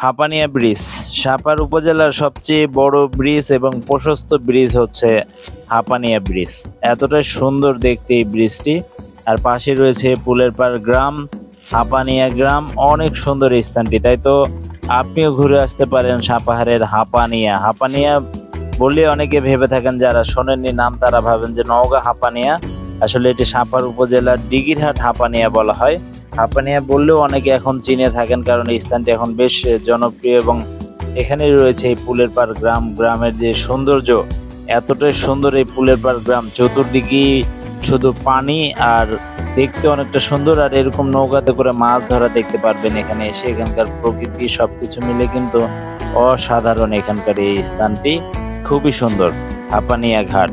Hapania bridge supper উপজেলার সবচেয়ে বড় ব্রিজ এবং প্রশস্ত ব্রিজ হচ্ছে হাপানিয়া ব্রিজ। এতটাই সুন্দর দেখতে এই ব্রিজটি। আর পাশে রয়েছে পুলের পাড় গ্রাম, হাপানিয়া গ্রাম। অনেক সুন্দর এই স্থানটি, তাই তো আপনিও ঘুরে আসতে পারেন সাপাহারের হাপানিয়া। হাপানিয়া বললে অনেকে ভেবে থাকেন, যারা শোনেননি নাম তারা ভাবেন যে নওগাঁ হাপানিয়া। আসলে এটি সাপার উপজেলার দিঘিরহাট হাপানিয়া বলা হয়। হাপানিয়া বললেও অনেকে এখন চিনে থাকেন, কারণ এই স্থানটি এখন বেশ জনপ্রিয় এবং এখানেই রয়েছে এই পুলের পাড় গ্রাম। গ্রামের যে সৌন্দর্য, এতটাই সুন্দর এই পুলের পাড় গ্রাম, চতুর্দিকে শুধু পানি আর দেখতে অনেকটা সুন্দর। আর এরকম নৌকাতে করে মাছ ধরা দেখতে পারবেন এখানে এসে। এখানকার প্রকৃতি সবকিছু মিলে কিন্তু অসাধারণ। এখানকার এই স্থানটি খুবই সুন্দর, হাপানিয়া ঘাট।